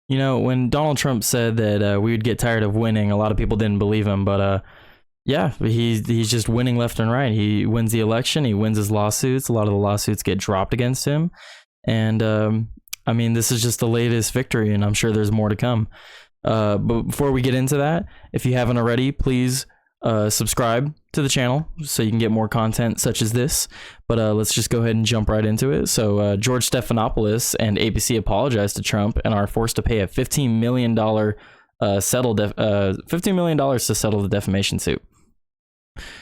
You know, when Donald Trump said that we would get tired of winning, a lot of people didn't believe him. But yeah, he's just winning left and right. He wins the election. He wins his lawsuits. A lot of the lawsuits get dropped against him. And I mean, this is just the latest victory, and I'm sure there's more to come. But before we get into that, if you haven't already, please subscribe to the channel so you can get more content such as this. But let's just go ahead and jump right into it. So George Stephanopoulos and ABC apologized to Trump and are forced to pay a $15 million $15 million to settle the defamation suit.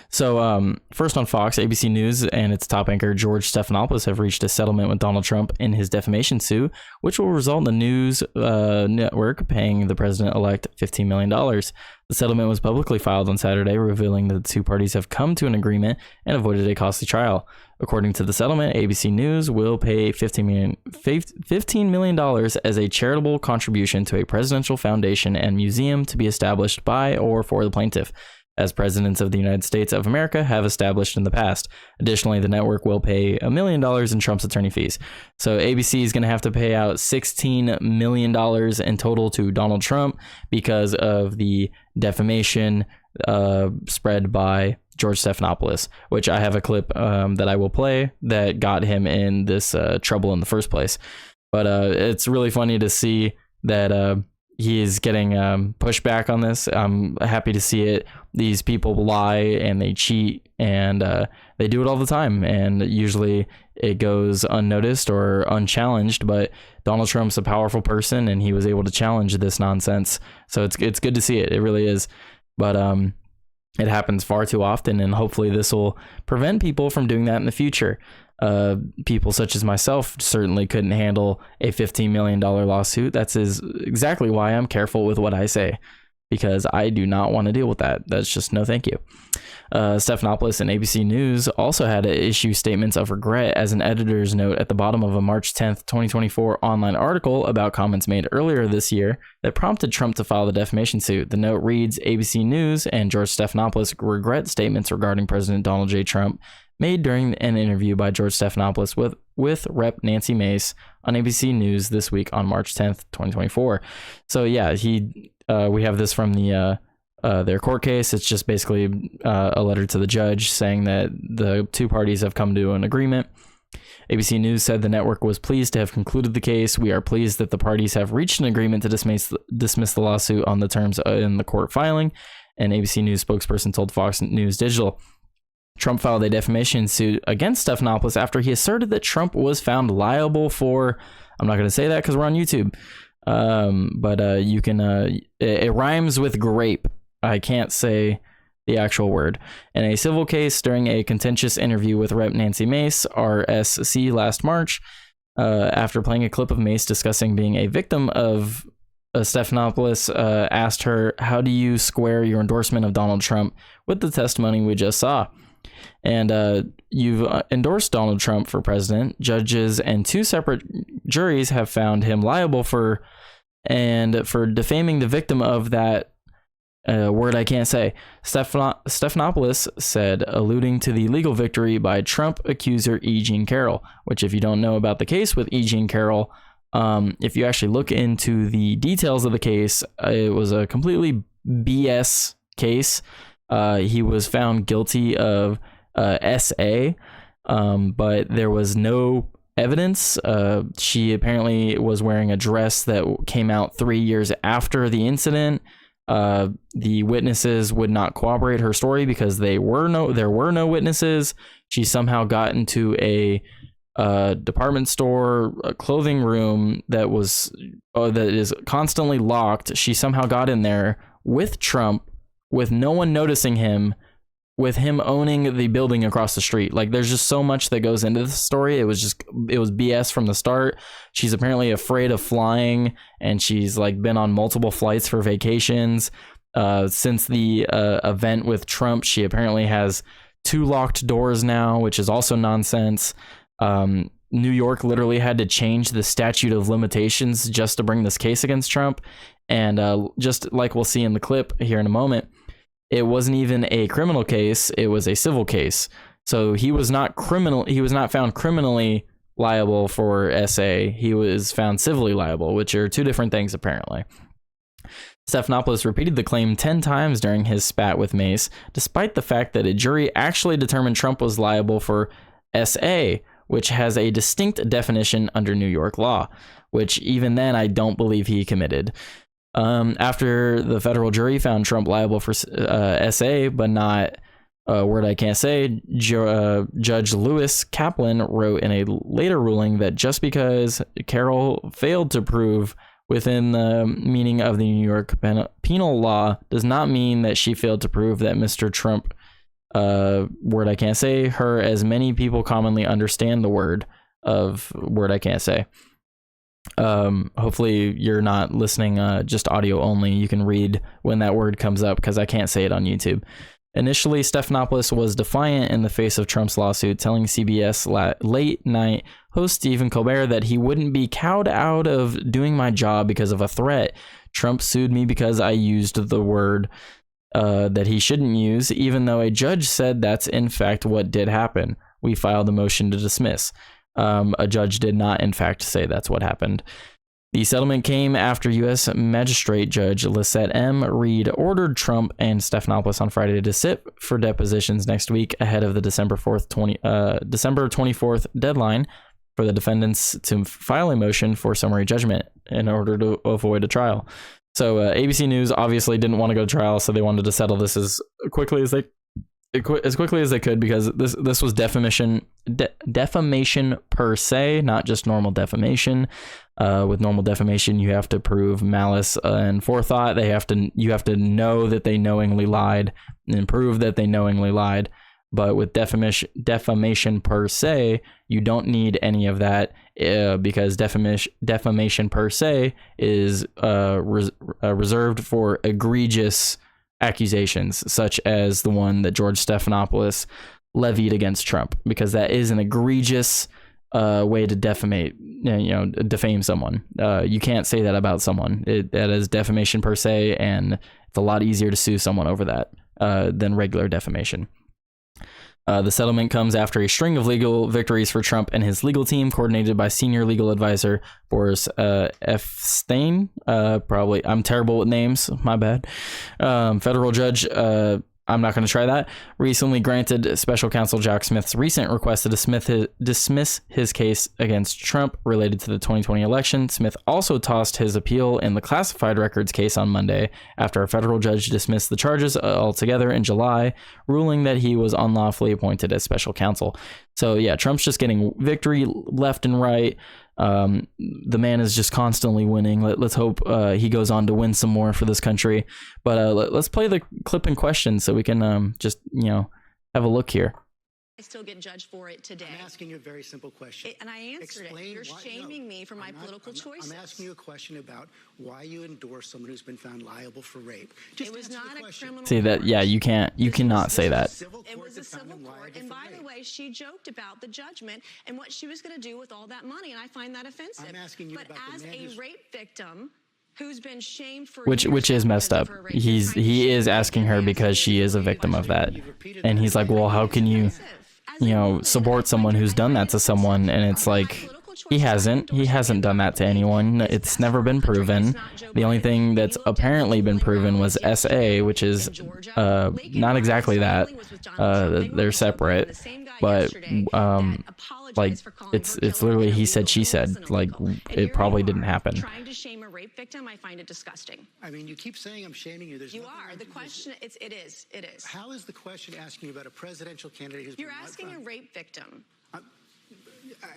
So first on Fox, ABC News and its top anchor George Stephanopoulos have reached a settlement with Donald Trump in his defamation suit, which will result in the news network paying the president-elect $15 million. The settlement was publicly filed on Saturday, revealing that the two parties have come to an agreement and avoided a costly trial. According to the settlement, ABC News will pay $15 million as a charitable contribution to a presidential foundation and museum to be established by or for the plaintiff, as presidents of the United States of America have established in the past. Additionally, the network will pay $1 million in Trump's attorney fees. So ABC is going to have to pay out $16 million in total to Donald Trump because of the defamation spread by George Stephanopoulos, which I have a clip that I will play that got him in this trouble in the first place. But it's really funny to see that he is getting pushback on this. I'm happy to see it. These people lie and they cheat, and they do it all the time, and usually it goes unnoticed or unchallenged. But Donald Trump's a powerful person, and he was able to challenge this nonsense. So it's good to see it. It really is. But it happens far too often, and hopefully this will prevent people from doing that in the future. People such as myself certainly couldn't handle a $15 million lawsuit. That's exactly why I'm careful with what I say, because I do not want to deal with that. That's just no thank you. Stephanopoulos and ABC News also had to issue statements of regret as an editor's note at the bottom of a March 10th, 2024 online article about comments made earlier this year that prompted Trump to file the defamation suit. The note reads, ABC News and George Stephanopoulos regret statements regarding President Donald J. Trump made during an interview by George Stephanopoulos with Rep. Nancy Mace on ABC News this week on March 10th, 2024. So yeah, we have this from their court case. It's just basically a letter to the judge saying that the two parties have come to an agreement. ABC News said the network was pleased to have concluded the case. We are pleased that the parties have reached an agreement to dismiss the lawsuit on the terms in the court filing, an ABC News spokesperson told Fox News Digital. Trump filed a defamation suit against Stephanopoulos after he asserted that Trump was found liable for, I'm not going to say that because we're on YouTube, but you can, it rhymes with grape. I can't say the actual word. In a civil case during a contentious interview with Rep. Nancy Mace, RSC, last March, after playing a clip of Mace discussing being a victim of Stephanopoulos asked her, how do you square your endorsement of Donald Trump with the testimony we just saw? And you've endorsed Donald Trump for president. Judges and two separate juries have found him liable for defaming the victim of that word I can't say. Stephanopoulos said, alluding to the legal victory by Trump accuser E. Jean Carroll, which, if you don't know about the case with E. Jean Carroll, if you actually look into the details of the case, it was a completely BS case. He was found guilty of SA, but there was no evidence. She apparently was wearing a dress that came out 3 years after the incident. The witnesses would not corroborate her story because there were no witnesses. She somehow got into a department store, a clothing room that is constantly locked. She somehow got in there with Trump, with no one noticing him, with him owning the building across the street. Like, there's just so much that goes into this story. It was BS from the start. She's apparently afraid of flying, and she's like been on multiple flights for vacations. Since the event with Trump, she apparently has 2 locked doors now, which is also nonsense. New York literally had to change the statute of limitations just to bring this case against Trump. And just like we'll see in the clip here in a moment, it wasn't even a criminal case. It was a civil case. So he was not found criminally liable for SA. He was found civilly liable, which are two different things apparently. Stephanopoulos repeated the claim 10 times during his spat with Mace, despite the fact that a jury actually determined Trump was liable for SA, which has a distinct definition under New York law, which even then I don't believe he committed. After the federal jury found Trump liable for SA, but not a word I can't say, Judge Lewis Kaplan wrote in a later ruling that just because Carroll failed to prove within the meaning of the New York penal law does not mean that she failed to prove that Mr. Trump, word I can't say, her as many people commonly understand the word I can't say. Hopefully you're not listening just audio only. You can read when that word comes up because I can't say it on YouTube. Initially, Stephanopoulos was defiant in the face of Trump's lawsuit, telling CBS late night host Stephen Colbert that he wouldn't be cowed out of doing my job because of a threat. Trump sued me because I used the word that he shouldn't use, even though a judge said that's in fact what did happen. We filed a motion to dismiss. A judge did not in fact say that's what happened. The settlement came after U.S. Magistrate Judge Lisette M. Reed ordered Trump and Stephanopoulos on Friday to sit for depositions next week ahead of the December 24th deadline for the defendants to file a motion for summary judgment in order to avoid a trial. So ABC News obviously didn't want to go to trial, so they wanted to settle this as quickly as they could, because this was defamation per se, not just normal defamation. With normal defamation, you have to prove malice and forethought. You have to know that they knowingly lied and prove that they knowingly lied. But with defamation per se, you don't need any of that because defamation per se is reserved for egregious accusations, such as the one that George Stephanopoulos levied against Trump, because that is an egregious way to defame someone. You can't say that about someone. That is defamation per se, and it's a lot easier to sue someone over that than regular defamation. The settlement comes after a string of legal victories for Trump and his legal team, coordinated by senior legal advisor Boris F. Stein. Probably, I'm terrible with names, my bad. Federal judge, I'm not going to try that, recently granted special counsel Jack Smith's recent request to dismiss his case against Trump related to the 2020 election. Smith also tossed his appeal in the classified records case on Monday after a federal judge dismissed the charges altogether in July, ruling that he was unlawfully appointed as special counsel. So yeah, Trump's just getting victory left and right. The man is just constantly winning. Let's hope he goes on to win some more for this country. But let's play the clip in question so we can just have a look here. I still get judged for it today. I'm asking you a very simple question. And I answered it. You're shaming me for my political choices. I'm asking you a question about why you endorse someone who's been found liable for rape. It was not a criminal See that? Yeah, you cannot say that. It was a civil court. And by the way, she joked about the judgment and what she was going to do with all that money. And I find that offensive. I'm asking you but about as the man a rape victim who's been shamed for which is messed up. He is asking her because she is a victim of that. And he's like, well, how can you support someone who's done that to someone? And it's like, he hasn't done that to anyone. It's never been proven. The only thing that's apparently been proven was SA, which is not exactly that. They're separate, but like it's literally he said, she said. Like it probably didn't happen. Trying to shame a rape victim, I find it disgusting. I mean, you keep saying I'm shaming you. You are. The question, it is. How is the question asking you about a presidential candidate who's You're asking a rape victim.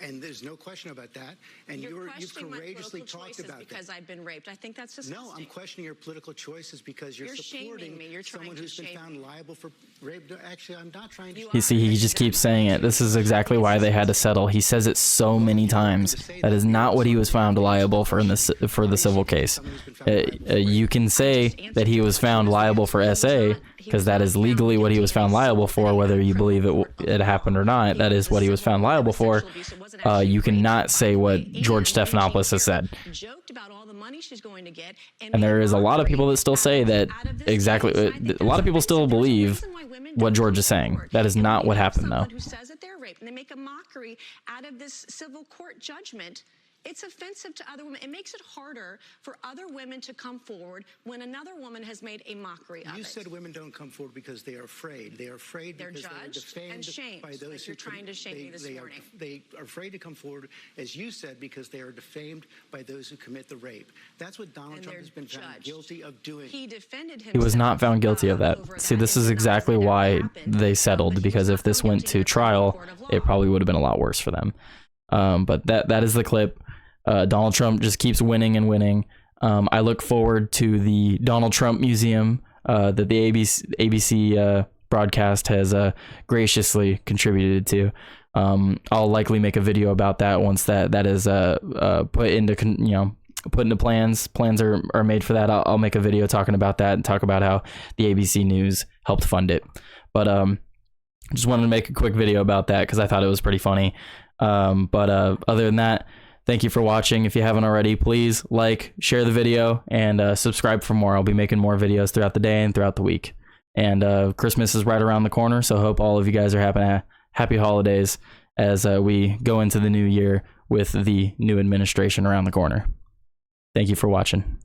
And there's no question about that. And you've courageously talked about that. Because I've been raped. I think that's disgusting. No, I'm questioning your political choices because you're supporting me. You're someone who's been found liable for rape. No, actually, I'm not trying to. You see, he just keeps saying it. This is exactly why they had to settle. He says it so many times. That is not what he was found liable for for the civil case. You can say that he was found liable for SA because that is legally what he was found liable for, whether you believe it happened or not. That is what he was found liable for. You cannot say what George Stephanopoulos has said. about all the money she's going to get. And there is a lot of people that still say that exactly. A lot of people still believe what George is saying. That is not what happened, though. Who says that they're raped, and they make a mockery out of this civil court judgment. It's offensive to other women. It makes it harder for other women to come forward when another woman has made a mockery of it. You said women don't come forward because they are afraid. They are afraid because they are defamed and shamed, by those like you're trying to shame me this morning. They are afraid to come forward, as you said, because they are defamed by those who commit the rape. That's what Donald Trump has been found guilty of doing. He defended himself. He was not found guilty of that. See, this is exactly why they settled, because if this went to trial, it probably would have been a lot worse for them. But that is the clip. Donald Trump just keeps winning and winning. I look forward to the Donald Trump Museum that the ABC broadcast has graciously contributed to. I'll likely make a video about that once that is put into plans. Plans are made for that. I'll make a video talking about that and talk about how the ABC News helped fund it. But just wanted to make a quick video about that because I thought it was pretty funny. But other than that, thank you for watching. If you haven't already, please like, share the video, and subscribe for more. I'll be making more videos throughout the day and throughout the week. And Christmas is right around the corner, so I hope all of you guys are having happy holidays as we go into the new year with the new administration around the corner. Thank you for watching.